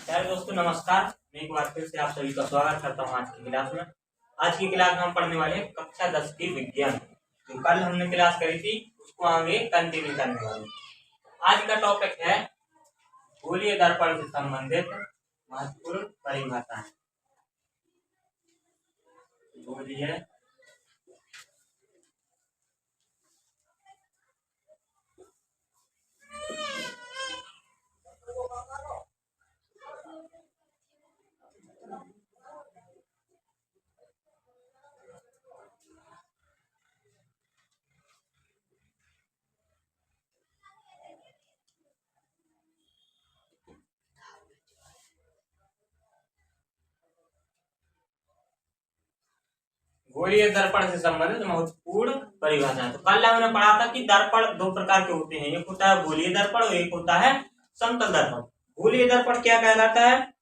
यार दोस्तों नमस्कार। मैं एक बार फिर से आप सभी का स्वागत करता हूँ आज की क्लास में। आज की क्लास में हम पढ़ने वाले हैं कक्षा 10 की विज्ञान। जो कल हमने क्लास करी थी उसको आगे कंटिन्यू करने वाले। आज का टॉपिक है गोलीय दर्पण से संबंधित महत्वपूर्ण परिभाषाएं। गोलीय गोलीय दर्पण से संबंधित महत्वपूर्ण परिभाषाएं। तो कल हमने पढ़ा था कि दर्पण दो प्रकार के होते हैं, एक होता है गोलीय दर्पण और एक होता है समतल दर्पण। गोलीय दर्पण क्या कहलाता है?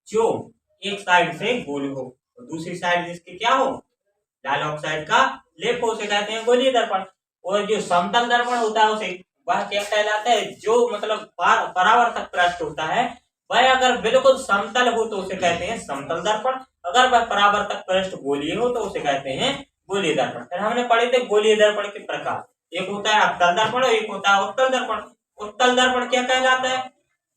जो एक साइड से गोल हो और दूसरी साइड जिसकी क्या हो, लाल ऑक्साइड का लेप हो, उसे कहते हैं गोलीय दर्पण। और जो समतल दर्पण होता है उसे वह क्या कहलाता है? जो मतलब परावर्तक पृष्ठ होता है वह अगर बिल्कुल समतल हो तो उसे कहते हैं समतल दर्पण, अगर वह परावर्तक पृष्ठ गोलीय हो तो उसे कहते हैं गोलीय दर्पण। फिर हमने पढ़े थे गोलीय दर्पण के प्रकार, एक होता है अवतल दर्पण और एक होता है उत्तल दर्पण। उत्तल दर्पण क्या कहलाता है?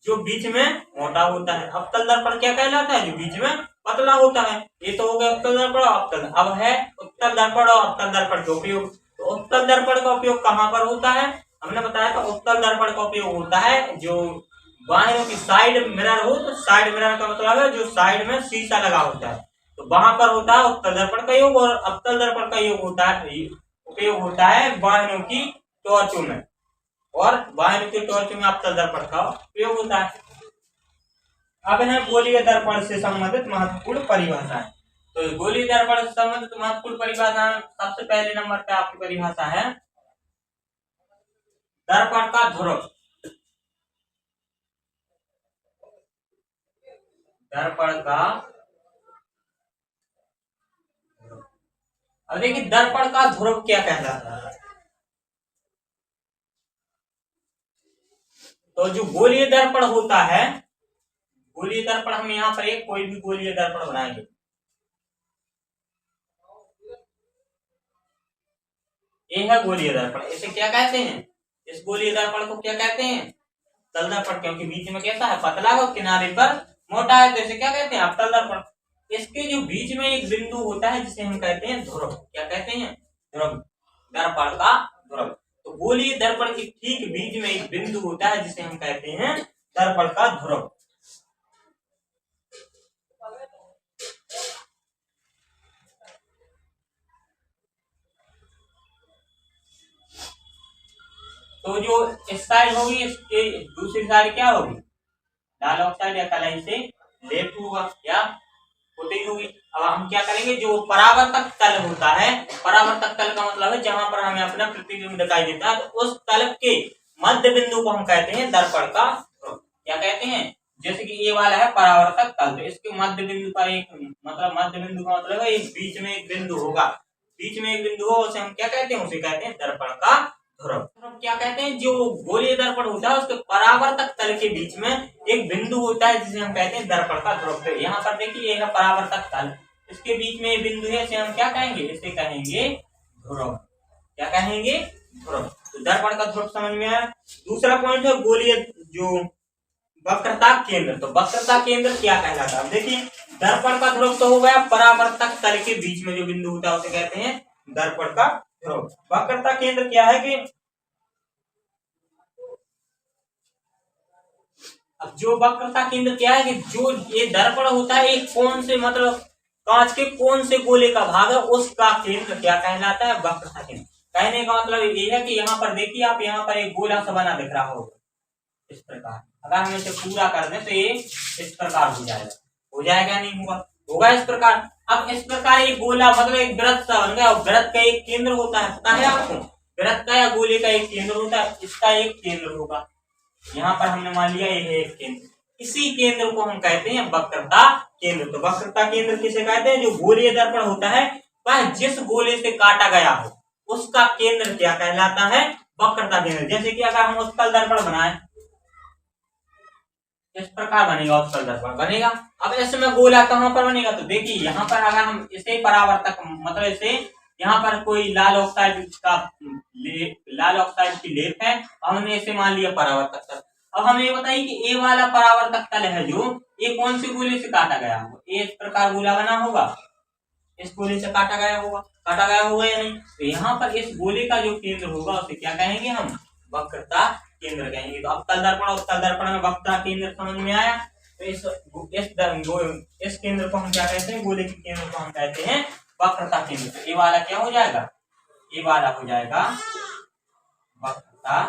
जो बीच में मोटा होता है। अवतल दर्पण क्या कहलाता है? जो बीच में पतला होता है। ये तो हो गया उत्तल दर्पण और अवतल। अब है उत्तल दर्पण और अवतल दर्पण का उपयोग। तो उत्तल दर्पण का उपयोग कहाँ पर होता है? हमने बताया था उत्तल दर्पण का उपयोग होता है जो बाहरों की साइड मिरर हो, तो साइड मिरर का मतलब है जो साइड में शीशा लगा होता है, तो वहां पर होता है उत्तल दर्पण का योग। और अवतल दर्पण का योग होता है, उपयोग होता है वाहनों की टॉर्चों में, और वाहनों की टॉर्च में अवतल दर्पण का उपयोग होता है। अब है गोलीय दर्पण से संबंधित महत्वपूर्ण परिभाषाएं। तो गोलीय दर्पण से संबंधित महत्वपूर्ण परिभाषा, सबसे पहले नंबर पे आपकी परिभाषा है दर्पण का ध्रुव। दर्पण का, अब देखिए दर्पण का ध्रुव क्या कहलाता है। तो जो गोलीय दर्पण होता है, गोलीय दर्पण हम यहाँ पर एक कोई भी गोलीय दर्पण बनाएंगे, ये है गोलीय दर्पण। इसे क्या कहते हैं? इस गोलीय दर्पण को क्या कहते हैं? तल दर्पण, क्योंकि बीच में कैसा है? पतला है, किनारे पर मोटा है, तो इसे क्या कहते हैं? अवतल दर्पण। इसके जो बीच में एक बिंदु होता है जिसे हम कहते हैं ध्रुव। क्या कहते हैं? ध्रुव, दर्पण का ध्रुव। तो गोलीय दर्पण के ठीक बीच में एक बिंदु होता है जिसे हम कहते हैं दर्पण का ध्रुव। तो जो इस साइड होगी इसके दूसरी साइड क्या होगी? लाल ऑक्साइड या कलाई से लेप होगा या पुती होगी। अब हम क्या करेंगे, जो परावर्तक तल होता है, परावर्तक तल का मतलब है जहां पर हमें अपना प्रतिबिंब दिखाई देता है, तो उस तल के मध्य बिंदु को हम कहते हैं दर्पण का ध्रुव। क्या कहते हैं? जैसे कि ये वाला है परावर्तक तल, तो इसके मध्य बिंदु का एक मतलब, मध्य बिंदु का मतलब है एक बीच में एक बिंदु होगा, बीच में एक बिंदु हो, उसे हम क्या कहते हैं? उसे कहते हैं दर्पण का ध्रुव। क्या कहते हैं? जो गोलीय दर्पण होता है उसके परावर्तक तल के बीच में एक बिंदु होता है जिसे हम कहते हैं दर्पण का ध्रुव। तो यहाँ पर देखिए ये है परावर्तक तल, इसके बीच में ये बिंदु है, इसे हम क्या कहेंगे? इसे कहेंगे ध्रुव। क्या कहेंगे? ध्रुव। तो दर्पण का ध्रुव समझ में आया। दूसरा पॉइंट है गोलीय जो वक्रता केंद्र। तो वक्रता केंद्र क्या कहलाता है? देखिए दर्पण का ध्रुव तो हो गया परावर्तक तल के बीच में जो बिंदु होता है उसे कहते हैं दर्पण का ध्रुव। वक्रता केंद्र क्या है कि अब जो वक्रता केंद्र क्या है कि जो ये दर्पण होता है एक कोण से, मतलब कांच के कोण से गोले का भाग है, उसका केंद्र क्या कहलाता है? वक्रता केंद्र। कहने का मतलब ये है कि यहाँ पर देखिए आप, यहाँ पर एक गोला सा बना दिख रहा होगा इस प्रकार। अगर हम इसे पूरा कर दें तो ये इस प्रकार हो जाएगा। हो जाएगा नहीं होगा? होगा इस प्रकार। अब इस प्रकार ये गोला मतलब एक वृत्त सा बन गया, और वृत्त का एक केंद्र होता है, पता है आपको? वृत्त का या गोले का एक केंद्र होता है, इसका एक केंद्र होगा। यहाँ पर हमने मान लिया ये है एक केंद्र, इसी केंद्र को हम कहते हैं वक्रता केंद्र। तो वक्रता केंद्र किसे कहते हैं? जो गोलीय दर्पण होता है वह जिस गोले से काटा गया हो उसका केंद्र क्या कहलाता है? वक्रता केंद्र। जैसे कि अगर हम उत्तल दर्पण बनाए, इस प्रकार बनेगा उत्तल दर्पण बनेगा। अब इसमें गोला कहाँ पर बनेगा, तो देखिए यहाँ पर अगर हम इसे परावर्तक मतलब इसे यहाँ पर कोई लाल ऑक्साइड की लेप है, हमने इसे मान लिया परावर्तक तल। अब हमें ये बताइए कि ए वाला परावर्तक तल है जो, ये कौन से गोले से काटा गया होगा, ये इस प्रकार गोला बना होगा, इस गोले से काटा गया होगा या नहीं। तो यहाँ पर इस गोले का जो केंद्र होगा उसे क्या कहेंगे हम, वक्रता केंद्र कहेंगे। तो अवतल दर्पण उत्तल दर्पण में वक्रता केंद्र समझ में आया। तो इस केंद्र को हम क्या कहते हैं, गोले के केंद्र को हम कहते हैं वक्रता केंद्र। तो ये वाला क्या हो जाएगा, ये वाला हो जाएगा वक्रता।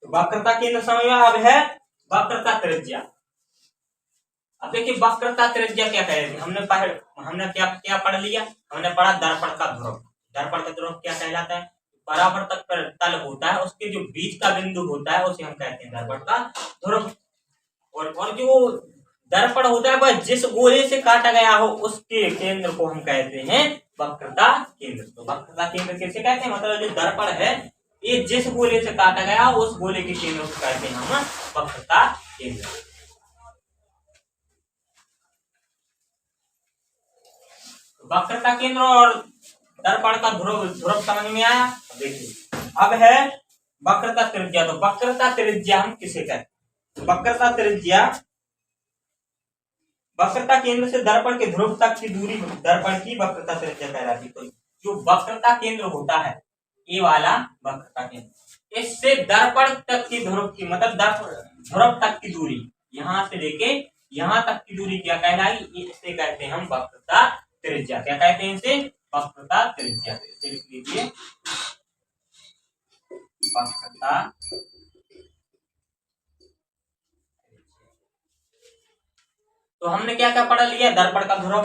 वक्रता केंद्र समझ में। अब है वक्रता त्रिज्या। अब देखिए वक्रता त्रिज्या क्या कहेगी, हमने क्या पढ़ लिया, हमने पढ़ा दर्पण का ध्रुव। दर्पण का ध्रुव क्या कहलाता है, परावर्तक पर तल होता है उसके जो बीच का बिंदु होता है उसे हम कहते हैं दर्पण का ध्रुव। और जो दर्पण होता है वह जिस गोले से काटा गया हो उसके केंद्र को हम कहते हैं वक्रता केंद्र। तो वक्रता केंद्र कैसे कहते हैं, मतलब जो दर्पण है ये जिस गोले से काटा गया हो उस गोले के केंद्र को कहते हैं हम वक्रता केंद्र। वक्रता केंद्र और दर्पण का ध्रुव समझ में आया। देखिए अब है वक्रता त्रिज्या। तो वक्रता त्रिज्या हम किसे कहते हैं, वक्रता त्रिज्या वक्रता केंद्र से दर्पण के ध्रुव तक की दूरी दर्पण की वक्रता त्रिज्या कहलाती है। तो जो वक्रता केंद्र होता है ये वाला वक्रता केंद्र, इससे दर्पण तक की ध्रुव की मतलब ध्रुव तक की दूरी, यहां से लेके यहां तक की दूरी क्या कहलाएगी, इसे कहते हैं हम वक्रता त्रिज्या। क्या कहते हैं इसे, वक्रता त्रिज्या। इसे लिख लीजिए वक्रता। तो हमने क्या क्या पढ़ लिया, दर्पण का ध्रुव,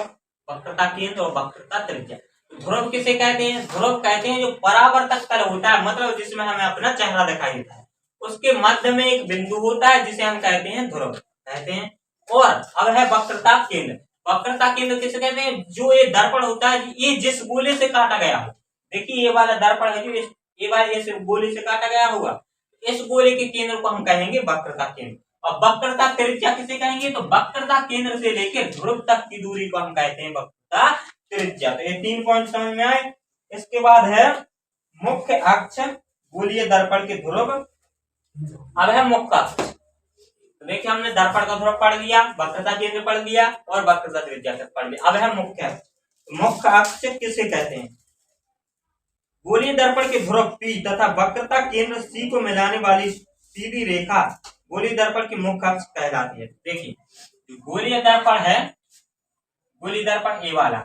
वक्रता केंद्र और वक्रता त्रिज्या। तो ध्रुव किसे कहते हैं, ध्रुव कहते हैं जो परावर्तक तल होता है, मतलब जिसमें हमें अपना चेहरा दिखाई देता है, उसके मध्य में एक बिंदु होता है जिसे हम कहते हैं ध्रुव कहते हैं। और अब है वक्रता केंद्र। वक्रता केंद्र किसे कहते हैं, जो ये दर्पण होता है ये जिस गोले से काटा गया हो। देखिए ये वाला दर्पण है जो ये वाला इस गोले से काटा गया होगा, इस गोले के केंद्र को हम कहेंगे वक्रता केंद्र। और वक्रता त्रिज्या किसे कहेंगे, तो वक्रता केंद्र से लेकर ध्रुव तक की दूरी को हम कहते हैं वक्रता त्रिज्या। तो ये 3 पॉइंट समझ में आए। इसके बाद है मुख्य अक्ष गोलीय दर्पण के ध्रुव। अब है मुख्य अक्ष। तो देखिए हमने दर्पण का ध्रुव पढ़ लिया, वक्रता केंद्र पढ़ लिया और वक्रता त्रिज्या पढ़ लिया। अब है मुख्य अक्ष। मुख्य अक्ष किसे कहते हैं, गोलीय दर्पण के ध्रुव P तथा वक्रता केंद्र C को मिलाने वाली सीधी रेखा गोलीय दर्पण की मुख्य अक्ष कहलाती है। देखिए गोलीय दर्पण है, गोलीय दर्पण ए वाला,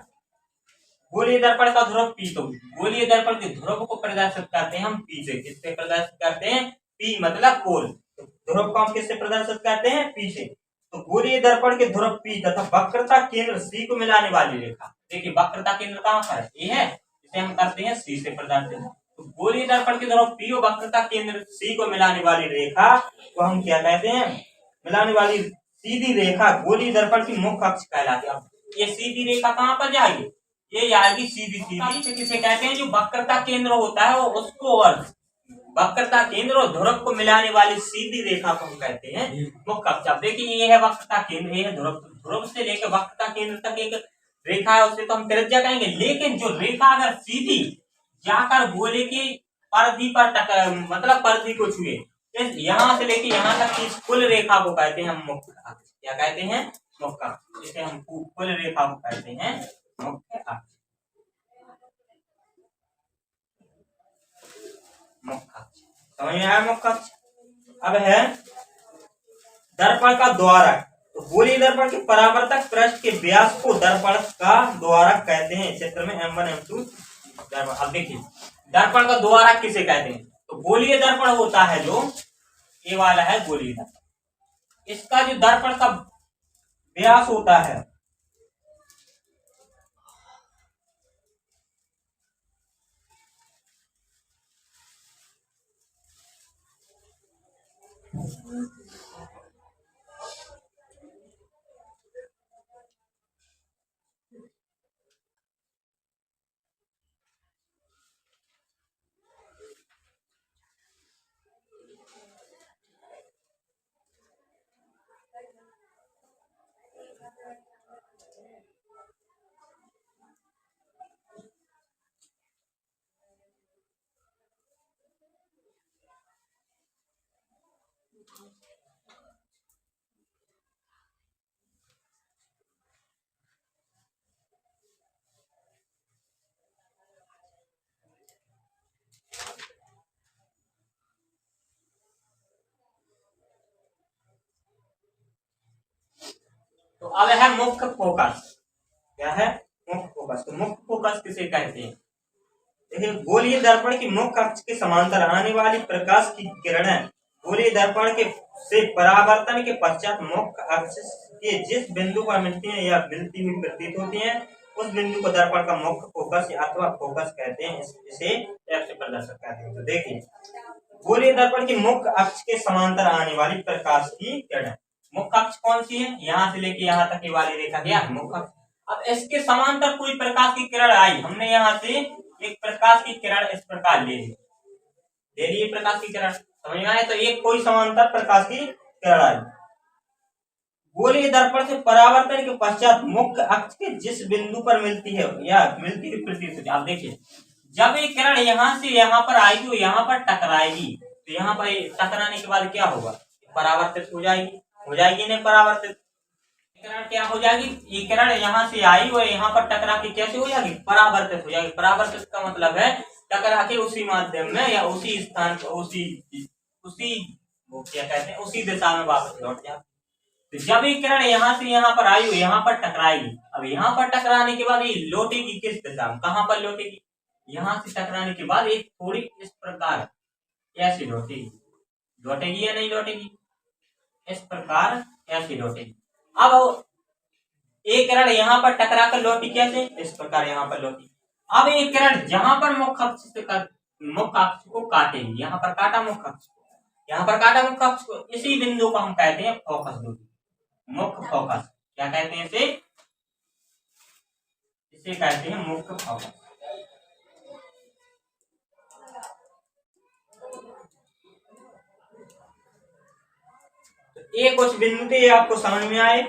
गोलीय दर्पण का ध्रुव P, तो गोलीय दर्पण के ध्रुव को प्रदर्शित करते हैं हम P से। किससे प्रदर्शित करते हैं, P मतलब पोल। तो ध्रुव को हम किससे प्रदर्शित करते हैं, P से। तो गोलीय दर्पण के ध्रुव P तथा वक्रता केंद्र C को मिलाने वाली रेखा, देखिए वक्रता केंद्र कहाँ पर है, ये है, इसे हम करते हैं C से प्रदर्शित। तो गोलीय दर्पण के ध्रुव P और वक्रता केंद्र C को मिलाने वाली रेखा को हम क्या कहते हैं, मिलाने वाली सीधी रेखा गोलीय दर्पण की मुख्य अक्ष कहलाती है। ये सीधी रेखा कहाँ पर जाएगी, ये आएगी सीधी सीधी। किसे कहते हैं, जो वक्रता केंद्र होता है वो उसको और वक्रता केंद्र और ध्रुव को मिलाने वाली सीधी रेखा को हम कहते हैं मुख्य अक्ष। अब देखिए ये है वक्रता केंद्र, ये है ध्रुव। ध्रुव से लेकर वक्रता केंद्र तक एक रेखा है, उसे तो हम त्रिज्या कहेंगे। लेकिन जो रेखा अगर सीधी जाकर गोले की परिधि पर मतलब परिधि को छुए, यहां से लेके यहां तक की कुल रेखा को कहते हैं हम मुख्य अक्ष। क्या कहते हैं, मुख्य अक्ष। इसे हम कुल रेखा को कहते हैं मुख्य अक्ष। मुख्य अक्ष समझ में आया, मुख्य अक्ष। अब है दर्पण का द्वारक। तो गोलीय दर्पण के परावर्तक पृष्ठ के व्यास को दर्पण का द्वारक कहते हैं। चित्र में M1 M2 दर्पण। अब देखिए दर्पण का द्वारक किसे कहते हैं, तो गोलीय दर्पण होता है जो ये वाला है गोलीय दर्पण, इसका जो दर्पण का व्यास होता है तो अब है मुख्य फोकस। क्या है? मुख्य फोकस। तो मुख्य फोकस किसे कहते हैं? देखिए, गोलीय दर्पण की मुख्य अक्ष के समांतर आने वाली प्रकाश की किरणें गोलीय दर्पण के से परावर्तन के पश्चात मुख्य अक्ष के जिस बिंदु पर मिलती है या मिलती हुई प्रतीत होती है, उस बिंदु को दर्पण का मुख्य फोकस अथवा फोकस कहते हैं। इसे एफ से प्रदर्शित करते हैं। तो देखिए, गोलीय दर्पण की मुख्य अक्ष के समांतर आने वाली प्रकाश की किरणें, मुख्य अक्ष कौन सी है? यहाँ से लेके यहाँ तक की वाली रेखा क्या है? मुख्य अक्ष। अब इसके समांतर कोई प्रकाश की किरण आई, हमने यहाँ से एक प्रकाश की किरण इस प्रकार ले ली प्रकाश की किरण, समझ में आए? तो एक कोई समांतर प्रकाश की किरण आई, गोलीय दर्पण से परावर्तन के पश्चात मुख्य अक्ष के जिस बिंदु पर मिलती है या मिलती हुई प्रतीत होती है। आप देखिए, जब ये किरण यहाँ से यहाँ पर आएगी, वो यहाँ पर टकराएगी, तो यहाँ पर टकराने के बाद क्या होगा? परावर्तित हो जाएगी नहीं परावर्तित। किरण क्या हो जाएगी? ये किरण यहाँ से आई और यहाँ पर टकरा के कैसे हो जाएगी? परावर्तित हो जाएगी। परावर्तित का मतलब है टकरा के उसी माध्यम में या उसी स्थान पर उसी वो क्या कहते हैं, उसी दिशा में वापस लौट जाए। तो जब ये किरण यहाँ से यहाँ पर आई, यहाँ पर टकराएगी। अब यहाँ पर टकराने के बाद ये लौटेगी किस दिशा में? कहाँ पर लौटेगी? यहाँ से टकराने के बाद एक थोड़ी इस प्रकार ऐसे लौटेगी या नहीं लौटेगी? इस प्रकार ऐसे लौटेगी। अब एक किरण यहाँ पर टकरा कर लौटी कैसे? इस प्रकार यहाँ पर लौटी। अब एक किरण जहां पर मुख्य अक्ष को काटेगी, यहाँ पर काटा मुख्य अक्ष को, यहाँ पर काटा मुख्य अक्ष को, इसी बिंदु को हम कहते हैं फोकस दूरी, मुख्य फोकस। क्या कहते हैं इसे? इसे कहते हैं मुख्य फोकस। ये कुछ बिंदु थे, आपको समझ में आए।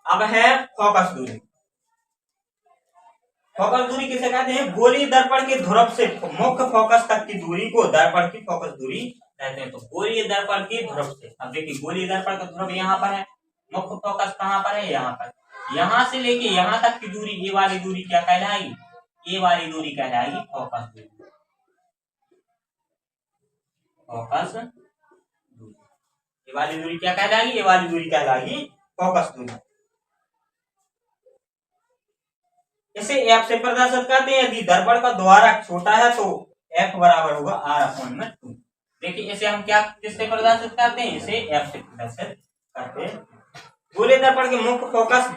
अब है फोकस दूरी। फोकस दूरी किसे कहते हैं? गोलीय दर्पण के ध्रुव से मुख्य फोकस तक की दूरी को दर्पण की फोकस दूरी कहते हैं। तो गोलीय दर्पण के ध्रुव से, अब देखिए, गोलीय दर्पण का ध्रुव यहाँ पर है, मुख्य फोकस कहाँ पर है? यहाँ पर। यहाँ से लेके यहाँ तक की दूरी, ये वाली दूरी क्या कहलाएगी? ये वाली दूरी कहलाएगी फोकस दूरी। फोकस दूरी, ये वाली दूरी क्या कहलाएगी? ये वाली दूरी कहलाएगी फोकस दूरी। इसे एफ से प्रदर्शित करते हैं। यदि दर्पण का द्वारक छोटा है तो एफ बराबर होगा R/2। देखिए, इसे हम क्या किससे प्रदर्शित करते हैं? इसे एफ से प्रदर्शित करते हैं। गोलीय दर्पण के मुख्य फोकस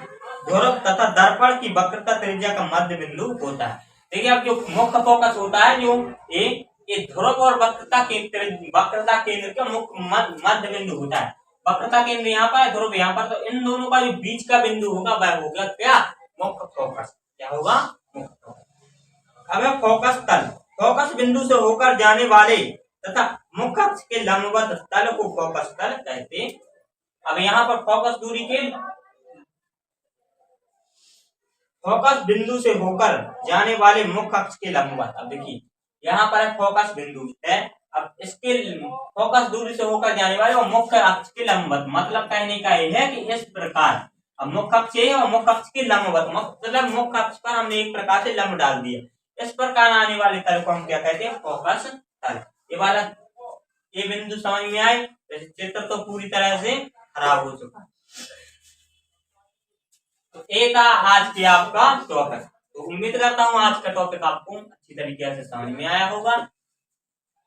ध्रुव तथा दर्पण की वक्रता त्रिज्या का मध्य बिंदु होता है। देखिए, अब जो मुख्य फोकस होता है, जो ये ध्रुव और वक्रता केंद्र का मुख्य मध्य बिंदु होता है। वक्रता केंद्र यहाँ पर है, ध्रुव यहाँ पर, तो इन दोनों का जो बीच का बिंदु होगा वह होगा क्या? मुख्य फोकस। क्या होगा? मुख्य फोकस। अब फोकस तल, फोकस बिंदु से होकर जाने वाले तथा मुख्य अक्ष के लंबवत तल को फोकस तल कहते हैं। अब यहाँ पर फोकस दूरी के फोकस बिंदु से होकर जाने वाले मुख्य अक्ष के लंबवत, अब देखिए, यहाँ पर फोकस बिंदु है, अब इसके फोकस दूरी से होकर जाने वाले और मुख्य अक्ष के लंबवत, मतलब कहने का यह है कि इस प्रकार, अब मुख्य अक्ष है और मुख्य अक्ष के लंबवत, मतलब मुख्य अक्ष पर हमने एक प्रकार से लंब डाल दिया, इस प्रकार आने वाले तल को हम क्या कहते हैं? फोकस तल। ये वाला ये बिंदु समझ में आए? चित्र तो पूरी तरह से खराब हो चुका है। तो ये था आज के आपका टॉपिक। तो उम्मीद करता हूँ आज का टॉपिक आपको अच्छी तरीके से समझ में आया होगा।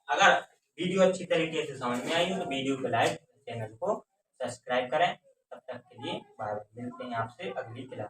अगर वीडियो अच्छी तरीके से समझ में आई हो तो वीडियो को लाइक, चैनल को सब्सक्राइब करें। तब तक के लिए बाय, मिलते हैं आपसे अगली क्लास।